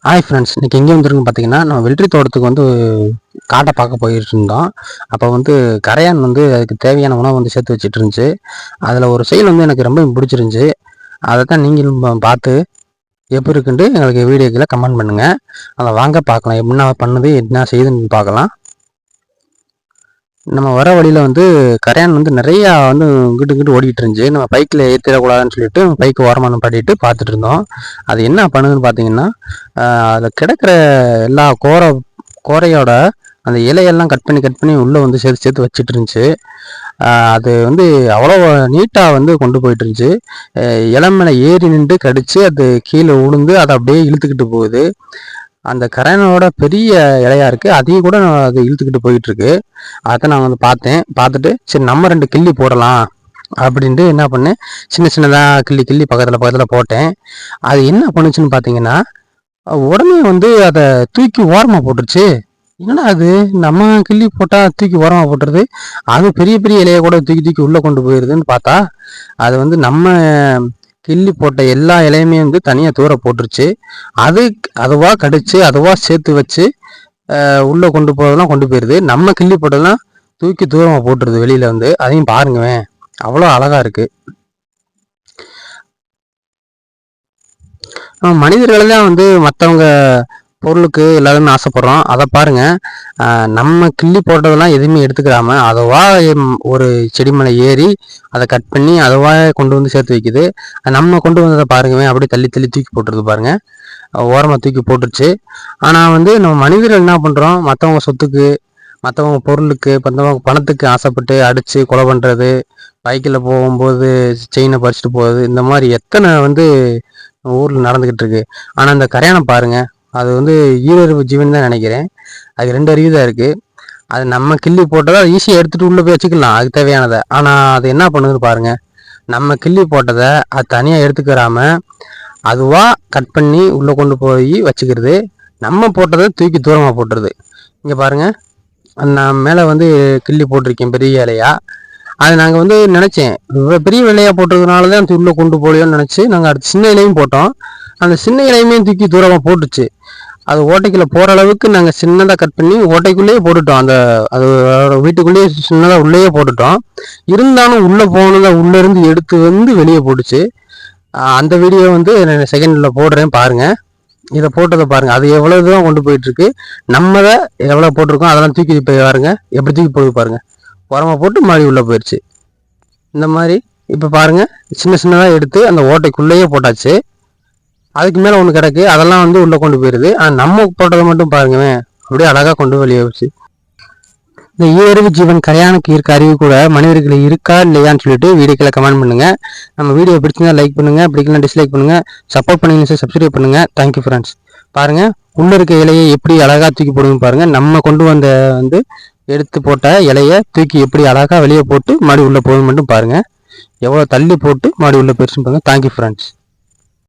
Hi friends, இன்றைக்கி எங்கே வந்துருக்குன்னு பார்த்தீங்கன்னா, நம்ம வெள்ளரி தோட்டத்துக்கு காட்டை பார்க்க போயிட்டு இருந்தோம். அப்போ கரையான் அதுக்கு தேவையான உணவு சேர்த்து வச்சுட்டு இருந்துச்சு. அதில் ஒரு செயல் எனக்கு ரொம்ப பிடிச்சிருந்துச்சி. அதை தான் நீங்களும் பார்த்து எப்படி இருக்குன்ட்டு எங்களுக்கு வீடியோக்கில் கமெண்ட் பண்ணுங்கள். அதை வாங்க பார்க்கலாம், என்ன பண்ணுது என்ன செய்யுதுன்னு பார்க்கலாம். நம்ம வர வழியில் கரையான் நிறையா இங்கிட்டு ஓடிட்டு இருந்துச்சு. நம்ம பைக்கில் ஏற்றிடக்கூடாதுன்னு சொல்லிட்டு பைக்கு ஓரமான பாடிட்டு பார்த்துட்டு இருந்தோம். அது என்ன பண்ணுதுன்னு பார்த்தீங்கன்னா, அதில் கிடக்கிற எல்லா கோரையோட அந்த இலையெல்லாம் கட் பண்ணி உள்ளே சேர்த்து சேர்த்து வச்சுட்டு இருந்துச்சு. அது அவ்வளோ நீட்டாக கொண்டு போயிட்டு இருந்துச்சு. இலை மேலே ஏறி நின்று கடிச்சு அது கீழே உளுந்து அதை அப்படியே இழுத்துக்கிட்டு போகுது. அந்த கரையானோட பெரிய இலையா இருக்கு, அதையும் கூட அது இழுத்துக்கிட்டு போயிட்டு இருக்கு. அதை நான் பார்த்தேன். பார்த்துட்டு சரி நம்ம 2 கிள்ளி போடலாம் அப்படின்ட்டு என்ன பண்ணேன், சின்ன சின்னதாக கிள்ளி பக்கத்தில் போட்டேன். அது என்ன பண்ணுச்சுன்னு பார்த்தீங்கன்னா, உடனே அதை தூக்கி ஓரமாக போட்டுருச்சு. என்னடா அது, நம்ம கிள்ளி போட்டால் தூக்கி ஓரமாக போட்டுருது, அது பெரிய பெரிய இலையை கூட தூக்கி உள்ளே கொண்டு போயிடுதுன்னு பார்த்தா, அது நம்ம கிள்ளி போட்ட எல்லா இலையுமே தனியாக தூர போட்டுருச்சு. அதுவாக கடிச்சு அதுவாக சேர்த்து வச்சு உள்ளே கொண்டு போகிறதெல்லாம் கொண்டு போயிடுது. நம்ம கிள்ளி போட்டதெல்லாம் தூக்கி தூரமாக போட்டுருது வெளியில். அதையும் பாருங்கவேன், அவ்வளோ அழகாக இருக்குது. மனிதர்கள் தான் மற்றவங்க பொருளுக்கு எல்லாருமே ஆசைப்படுறோம். அதை பாருங்கள், நம்ம கிள்ளி போட்டதெல்லாம் எதுவுமே எடுத்துக்கிறாம அதுவா ஒரு செடி மேலே ஏறி அதை கட் பண்ணி அதுவா கொண்டு சேர்த்து வைக்குது. நம்ம கொண்டு வந்ததை பாருங்கவே, அப்படியே தள்ளி தூக்கி போட்டுருது பாருங்கள், ஓரமாக தூக்கி போட்டுருச்சு. ஆனால் நம்ம மனிதர்கள் என்ன பண்ணுறோம், மற்றவங்க சொத்துக்கு மற்றவங்க பொருளுக்கு மற்றவங்க பணத்துக்கு ஆசைப்பட்டு அடித்து கொலை பண்ணுறது, பைக்கில் போகும்போது செயினை பறிச்சுட்டு போகிறது, இந்த மாதிரி எத்தனை ஊரில் நடந்துக்கிட்டு இருக்கு. ஆனால் இந்த கரையானை பாருங்கள், அது ஈரறிவு ஜீவன் தான் நினைக்கிறேன். அது 2 அறிவு தான் இருக்குது. அது நம்ம கிள்ளி போட்டதை அதை ஈஸியாக எடுத்துகிட்டு உள்ளே போய் வச்சுக்கலாம், அதுக்கு தேவையானதை. ஆனால் அது என்ன பண்ணுதுன்னு பாருங்கள், நம்ம கிள்ளி போட்டதை அது தனியாக எடுத்துக்கிறாமல் அதுவாக கட் பண்ணி உள்ளே கொண்டு போய் வச்சுக்கிறது. நம்ம போட்டதை தூக்கி தூரமாக போட்டுருது. இங்கே பாருங்கள், நான் மேலே கிள்ளி போட்டிருக்கேன் பெரிய இலையா. அது நாங்கள் நினச்சேன், பெரிய இலையாக போட்டதுனால தான் உள்ளே கொண்டு போகலையோன்னு நினச்சி நாங்கள் அடுத்து சின்ன இலையும் போட்டோம். அந்த சின்ன இலையுமே தூக்கி தூரமாக போட்டுச்சு. அது ஓட்டைக்குள்ளே போகிற அளவுக்கு நாங்கள் சின்னதாக கட் பண்ணி ஓட்டைக்குள்ளேயே போட்டுட்டோம். அது வீட்டுக்குள்ளேயே சின்னதாக உள்ளேயே போட்டுட்டோம். இருந்தாலும் உள்ளே போனதை உள்ளேருந்து எடுத்து வெளியே போட்டுச்சு. அந்த வீடியோ செகண்டில் போடுறேன் பாருங்கள். இதை போட்டதை பாருங்கள், அது எவ்வளோ தூரம் கொண்டு போயிட்டுருக்கு. நம்மதை எவ்வளோ போட்டிருக்கோம் அதெல்லாம் தூக்கி போய் பாருங்க, எப்படி தூக்கி போய் பாருங்கள். உரமாக போட்டு மாடி உள்ளே போயிடுச்சு. இந்த மாதிரி இப்போ பாருங்கள், சின்ன சின்னதாக எடுத்து அந்த ஓட்டைக்குள்ளேயே போட்டாச்சு. அதுக்கு மேலே ஒன்று கிடக்கு, அதெல்லாம் உள்ளே கொண்டு போயிடுது. ஆனால் நம்ம போட்டதை மட்டும் பாருங்கவேன், அப்படியே அழகாக கொண்டு வெளியே போச்சு. இந்த ஈரறிவு ஜீவன் கரையானுக்கு இருக்க அறிவு கூட மனிதர்கள் இருக்கா இல்லையான்னு சொல்லிட்டு வீடியோக்களை கமெண்ட் பண்ணுங்க. நம்ம வீடியோ பிடிச்சிருந்தா லைக் பண்ணுங்க, பிடிக்கலாம் டிஸ்லைக் பண்ணுங்க, சப்போர்ட் பண்ணி சப்ஸ்கிரைப் பண்ணுங்க. Thank you friends. பாருங்க, உள்ள இருக்க இலையை எப்படி அழகா தூக்கி போடுங்க பாருங்க. நம்ம கொண்டு வந்த எடுத்து போட்ட இலையை தூக்கி எப்படி அழகா வெளியே போட்டு மாடி உள்ள போகுது மட்டும் பாருங்க. எவ்வளோ தள்ளி போட்டு மாடி உள்ள பெருசு பாருங்க. Thank you friends.